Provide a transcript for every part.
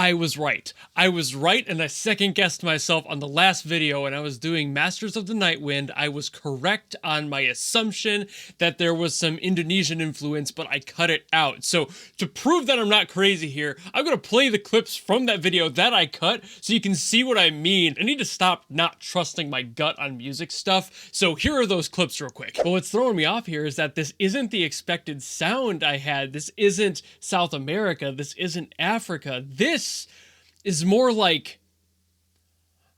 I was right. I was right, and I second guessed myself on the last video when I was doing Masters of the Night Wind. I was correct on my assumption that there was some Indonesian influence, but I cut it out. So to prove that I'm not crazy here, I'm gonna play the clips from that video that I cut so you can see what I mean. I need to stop not trusting my gut on music stuff. So here are those clips real quick. But what's throwing me off here is that this isn't the expected sound I had. This isn't South America. This isn't Africa. This is more like,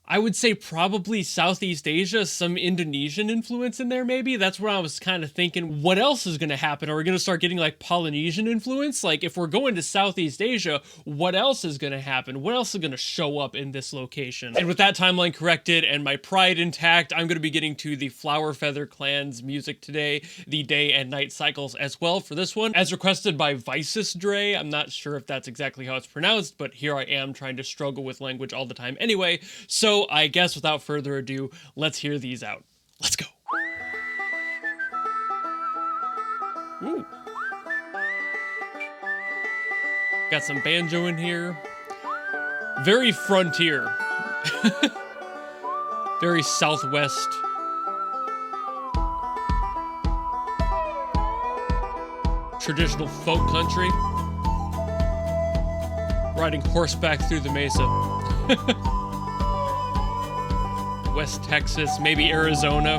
I would say probably Southeast Asia, some Indonesian influence in there maybe. That's where I was kind of thinking, what else is going to happen? Are we going to start getting like Polynesian influence? Like if we're going to Southeast Asia, what else is going to happen? What else is going to show up in this location? And with that timeline corrected and my pride intact, I'm going to be getting to the Flower Feather Clan's music today, the day and night cycles as well for this one, as requested by Vices Dre. I'm not sure if that's exactly how it's pronounced, but here I am trying to struggle with language all the time anyway. So I guess without further ado, let's hear these out. Let's go. Ooh. Got some banjo in here. Very frontier. Very Southwest. Traditional folk country. Riding horseback through the mesa. West Texas, maybe Arizona.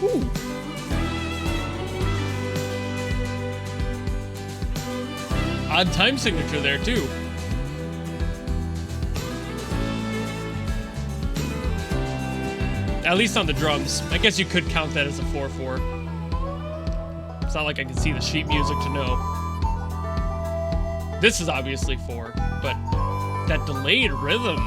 Ooh. Odd time signature there too. At least on the drums. I guess you could count that as a 4/4. It's not like I can see the sheet music to know. This is obviously 4, but that delayed rhythm.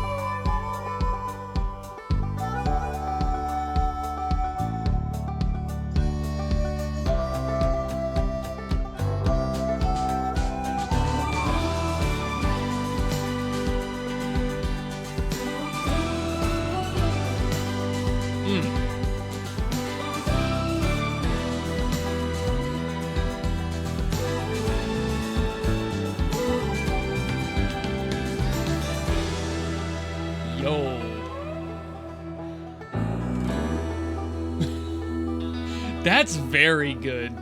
Yo. That's very good.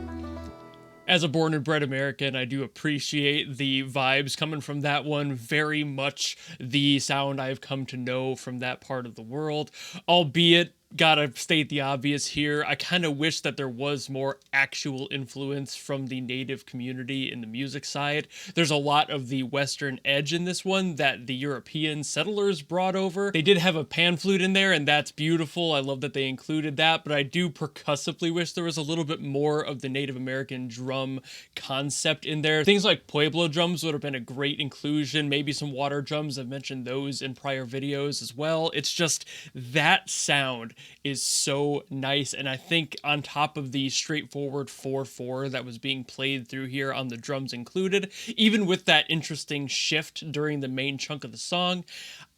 As a born and bred American, I do appreciate the vibes coming from that one. Very much the sound I've come to know from that part of the world, albeit gotta state the obvious here. I kind of wish that there was more actual influence from the native community in the music side. There's a lot of the Western edge in this one that the European settlers brought over. They did have a pan flute in there, and that's beautiful. I love that they included that, but I do percussively wish there was a little bit more of the Native American drum concept in there. Things like Pueblo drums would have been a great inclusion. Maybe some water drums. I've mentioned those in prior videos as well. It's just that sound is so nice, and I think on top of the straightforward 4/4 that was being played through here on the drums included, even with that interesting shift during the main chunk of the song,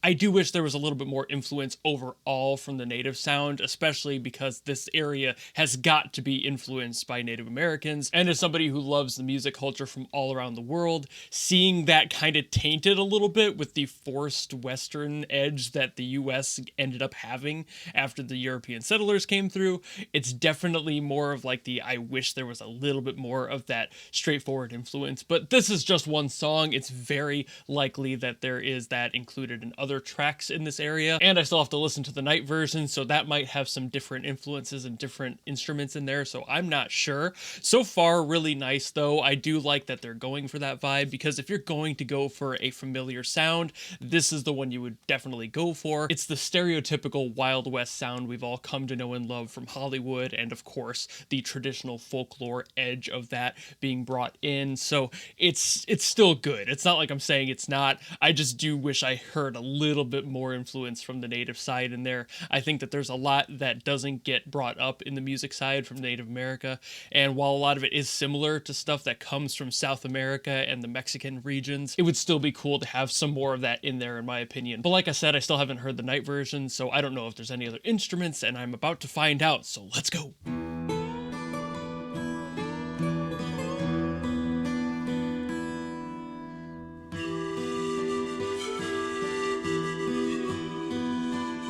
I do wish there was a little bit more influence overall from the native sound, especially because this area has got to be influenced by Native Americans. And as somebody who loves the music culture from all around the world, seeing that kind of tainted a little bit with the forced Western edge that the US ended up having after the European settlers came through, it's definitely more of like the I wish there was a little bit more of that straightforward influence. But this is just one song. It's very likely that there is that included in other tracks in this area, and I still have to listen to the night version, so that might have some different influences and different instruments in there, so I'm not sure. So far, really nice though. I do like that they're going for that vibe, because if you're going to go for a familiar sound, this is the one you would definitely go for. It's the stereotypical Wild West sound we've all come to know and love from Hollywood, and of course the traditional folklore edge of that being brought in, so it's still good. It's not like I'm saying it's not. I just do wish I heard a little bit more influence from the native side in there. I think that there's a lot that doesn't get brought up in the music side from Native America, and while a lot of it is similar to stuff that comes from South America and the Mexican regions, it would still be cool to have some more of that in there, in my opinion. But like I said, I still haven't heard the night version, so I don't know if there's any other instruments, and I'm about to find out, so let's go.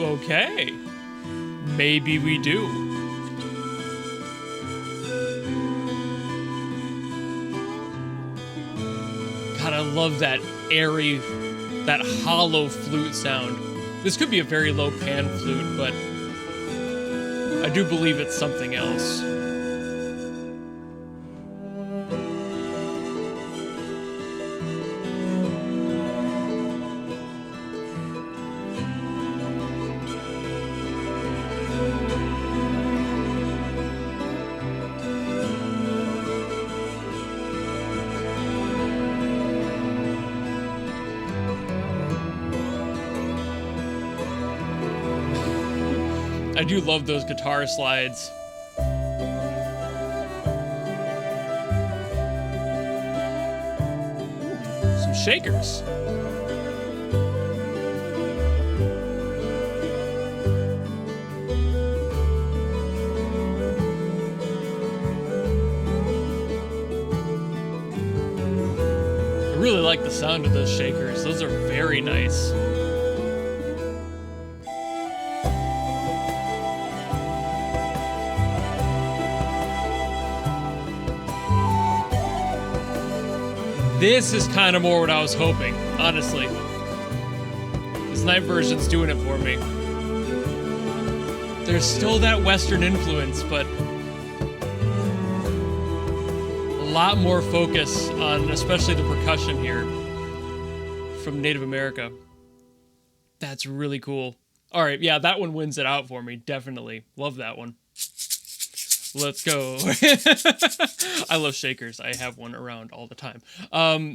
Okay, maybe we do. God, I love that airy, that hollow flute sound. This could be a very low pan flute, but I do believe it's something else. I do love those guitar slides. Ooh, some shakers. I really like the sound of those shakers. Those are very nice. This is kind of more what I was hoping, honestly. This night version's doing it for me. There's still that Western influence, but a lot more focus on especially the percussion here from Native America. That's really cool. All right, yeah, that one wins it out for me, definitely. Love that one. Let's go. I love shakers. I have one around all the time.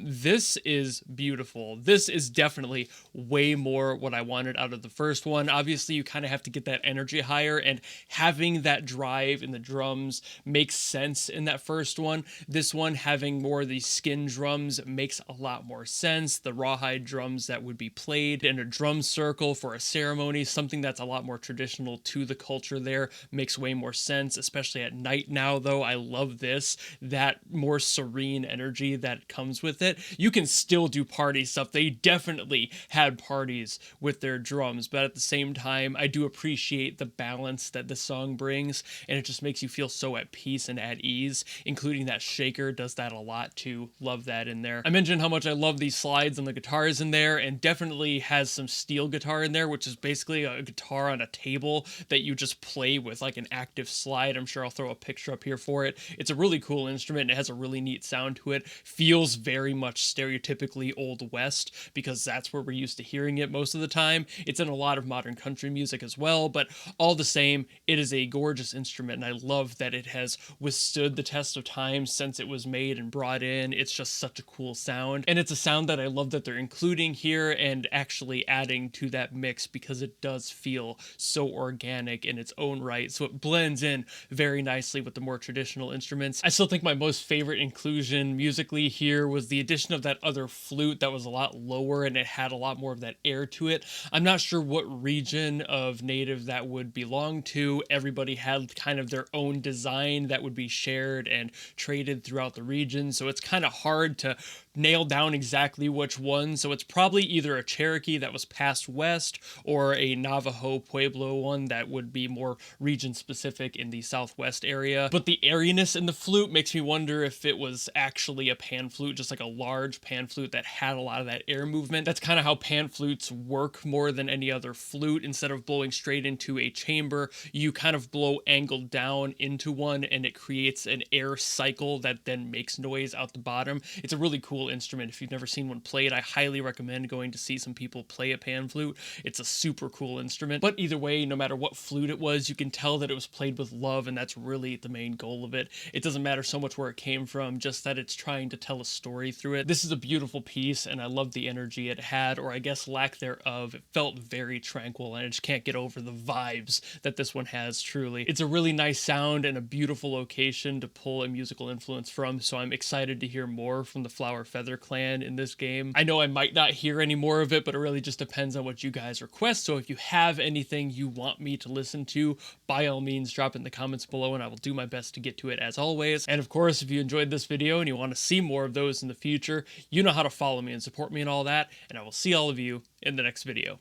This is beautiful. This is definitely way more what I wanted out of the first one. Obviously, you kind of have to get that energy higher, and having that drive in the drums makes sense in that first one. This one, having more of these skin drums, makes a lot more sense. The rawhide drums that would be played in a drum circle for a ceremony, something that's a lot more traditional to the culture there, makes way more sense, especially at night now, though. I love this, that more serene energy that comes with it. You can still do party stuff. They definitely had parties with their drums, but at the same time, I do appreciate the balance that the song brings, and it just makes you feel so at peace and at ease, including that shaker does that a lot too. Love that in there. I mentioned how much I love these slides and the guitars in there, and definitely has some steel guitar in there, which is basically a guitar on a table that you just play with like an active slide. I'm sure I'll throw a picture up here for it. It's a really cool instrument. It has a really neat sound to it. Feels very much stereotypically Old West because that's where we're used to hearing it most of the time. It's in a lot of modern country music as well, but all the same, it is a gorgeous instrument, and I love that it has withstood the test of time since it was made and brought in. It's just such a cool sound, and it's a sound that I love that they're including here and actually adding to that mix because it does feel so organic in its own right, so it blends in very nicely with the more traditional instruments. I still think my most favorite inclusion musically here was the addition of that other flute that was a lot lower and it had a lot more of that air to it. I'm not sure what region of Native that would belong to. Everybody had kind of their own design that would be shared and traded throughout the region, so it's kind of hard to nail down exactly which one. So it's probably either a Cherokee that was passed west or a Navajo Pueblo one that would be more region specific in the southwest area. But the airiness in the flute makes me wonder if it was actually a pan flute, just like a large pan flute that had a lot of that air movement. That's kind of how pan flutes work more than any other flute. Instead of blowing straight into a chamber, you kind of blow angled down into one and it creates an air cycle that then makes noise out the bottom. It's a really cool instrument. If you've never seen one played, I highly recommend going to see some people play a pan flute. It's a super cool instrument. But either way, no matter what flute it was, you can tell that it was played with love, and that's really the main goal of it. It doesn't matter so much where it came from, just that it's trying to tell a story through it. This is a beautiful piece, and I love the energy it had, or I guess lack thereof. It felt very tranquil, and I just can't get over the vibes that this one has, truly. It's a really nice sound and a beautiful location to pull a musical influence from, so I'm excited to hear more from the Flower Feather clan in this game. I know I might not hear any more of it, but it really just depends on what you guys request, so if you have anything you want me to listen to, by all means drop it in the comments below and I will do my best to get to it as always. And of course, if you enjoyed this video and you want to see more of those in the future, you know how to follow me and support me and all that, and I will see all of you in the next video.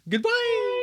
Goodbye!